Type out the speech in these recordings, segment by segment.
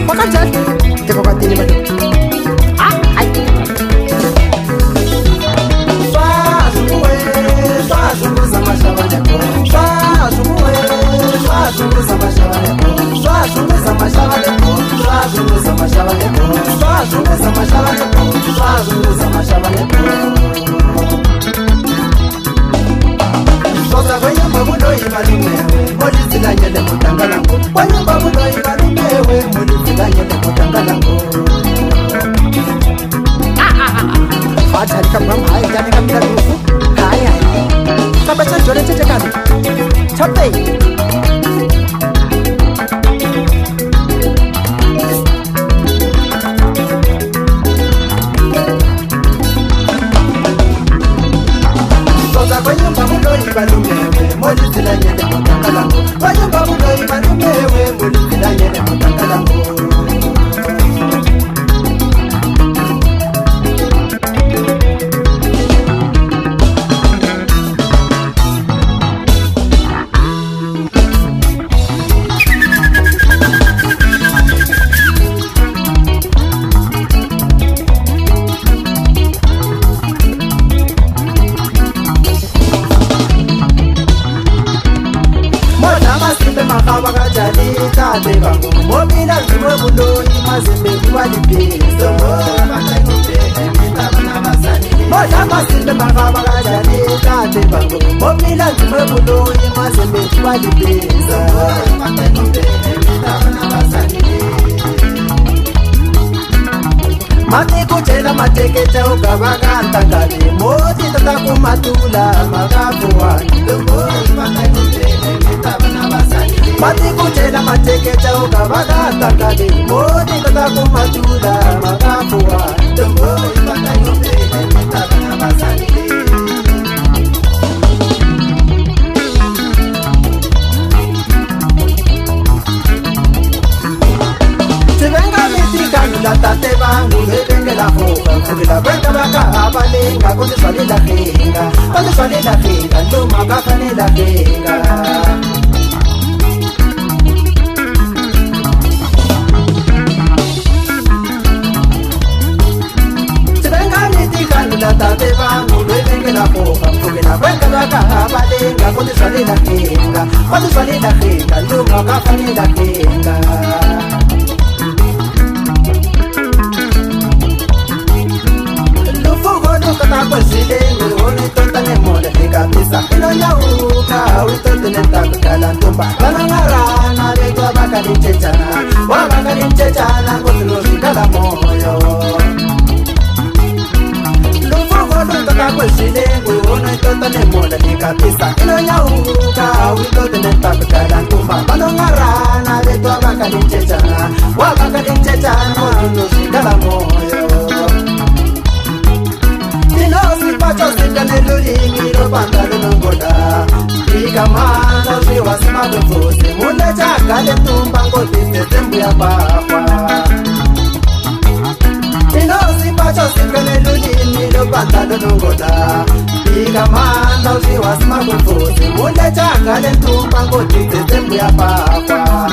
Makanjani? Teko katini bado. Ai. Swazunguza mashabaleko. Swazunguza mashabaleko. Swazunguza mashabaleko. Swazunguza mashabaleko. Swazunguza mashabaleko. Swazunguza mashabaleko. Soza kwenye mabudo imalumewe. Molizila nyele mutangalango. Kwenye mabudo imalumewe. Molizila nyele mutangalango. Fata likabam hai jani kamila lufu. Hai. Kabacha jore cheche kani. Chape. Kwenye mabudo imalumewe. Molizila nyele mutangalango. Kwenye mabudo imalumewe. Molizila nyele mutangalango. Mobila zimwe buloni mazembe kuwalipizo Moja masimbe makaba kajani tate bango Mobila zimwe buloni mazembe kuwalipizo Mati kuchela matekete ukabaka ntakali Moti tata kumatula makafuwani Mati kuchela matekete ukabaka ntakali Moti tata kumatula makafuwani La tate bangu lebenge la hoka Kukila kwenda baka abalenga Kote swali la hinga Kote swali la hinga Nduma baka ni la hinga Tibenga mitikani la tate bangu lebenge la hoka Kukila kwenda baka abalenga Kote swali la hinga Kote swali la hinga Nduma baka ni la hinga Kana kwa zilenge One tota ne mole Ika pisa ilo nyauka Witote ne takukala ntumba Kana ngarana Leto wabaka ni mchechana Wabaka ni mchechana Kutulu shikala moyo Lufugo lutoka kwa zilenge One tota ne mole Ika pisa ilo nyauka Witote ne takukala ntumba Kana ngarana Leto wabaka ni mchechana Wabaka ni mchechana Kutulu shikala moyo Pacho sikane lulimi lo bandalo nongoda Ika mando shiwa simado fuse Mule chakale tumba ngotiste tembu ya papa Inosi pacho sikane lulimi lo bandalo nongoda Ika mando shiwa simado fuse Mule chakale tumba ngotiste tembu ya papa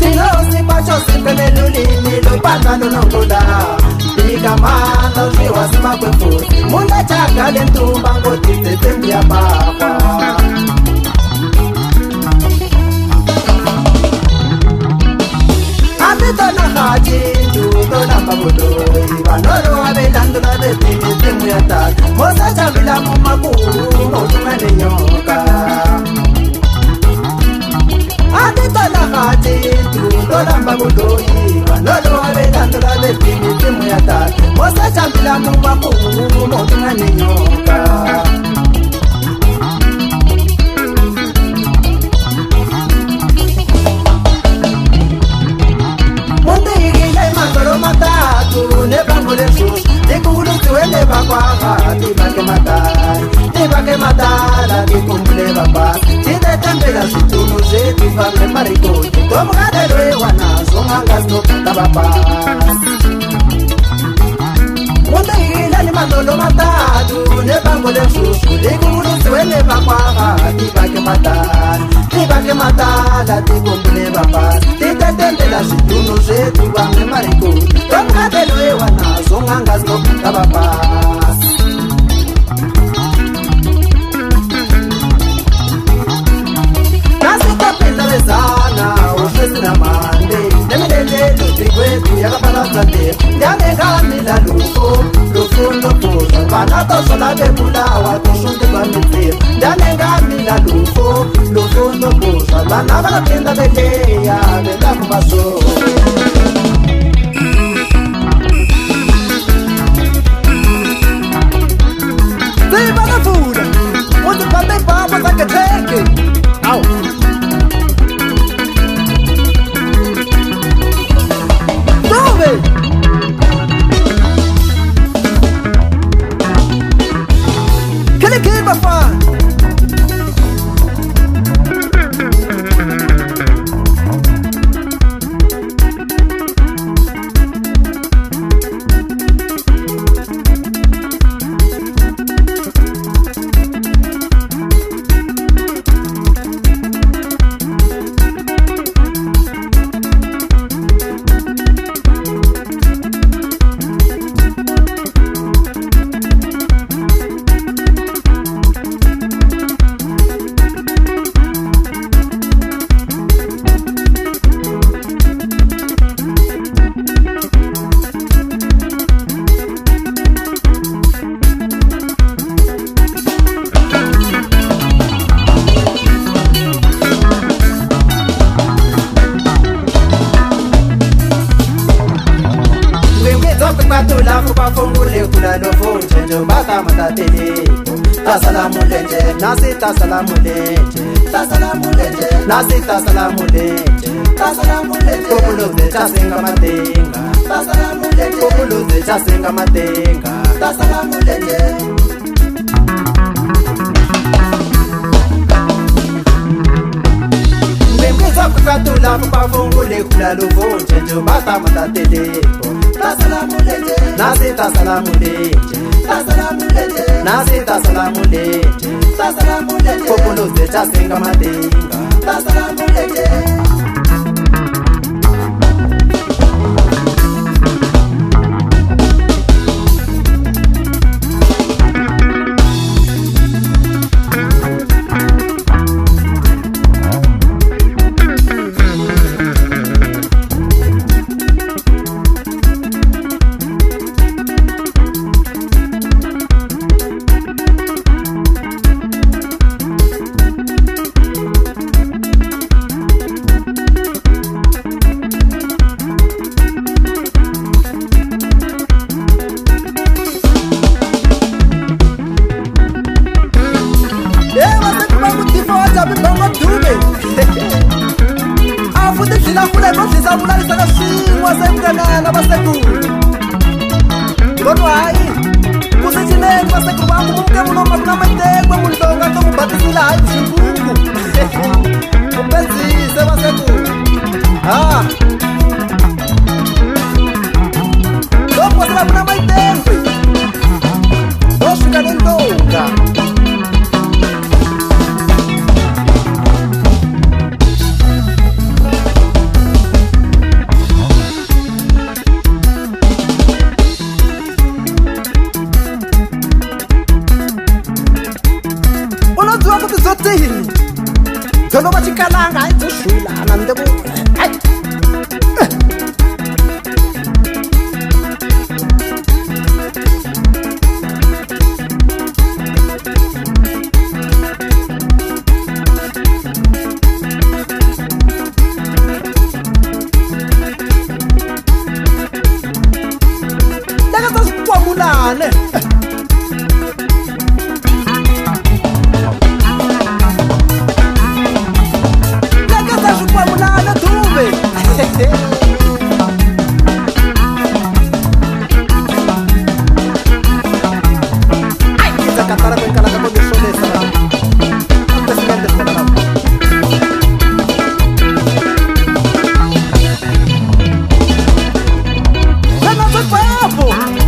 Inosi pacho sikane lulimi lo bandalo nongoda Ika mando shiwa simado fuse Mule chakale tumba ngotiste tembu ya papa Abitona haji Nduto na mabudo Ibanoro wabelando na bebini temu ya tatu Mosa chabila mumakuru Motumane nyoka Abitona haji Nduto na mabudo Ibanoro wabelando na bebini temu ya tatu Mosa chabila mumakuru Motumane nyoka Matatu nebango lesus dikulu tuele bakwaga tibake matala dikumble baba tide tembela situnu zetu vame mariko tomgadelo wana songangasto tababa Wanda hila ni mandolo matatu nebango lesus dikulu tuele bakwaga tibake matala titela tikumbule vapasi titetembela switunu swetu vange marikulu tomukatelo ewanazo ngangazinokuta vapasi nasikopendelezana uswesina mande nemilelelo tikwetu yakapalazate ndanengamila lufo lufunopuza vana tosola vebulawa tushundelwa mitsiro ndanengamila lufo lufunopuza vana vanapinda veleya velakuvaso sivanavula uzipate baba zaketeke au Nasita salamulenje Populuze chasenga matenga Populuze chasenga matenga Mbembiza kukatula kupafungule kula luvunje Njubata matateleko Nasita salamulenje Populuze chasenga matenga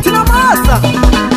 Tina massa!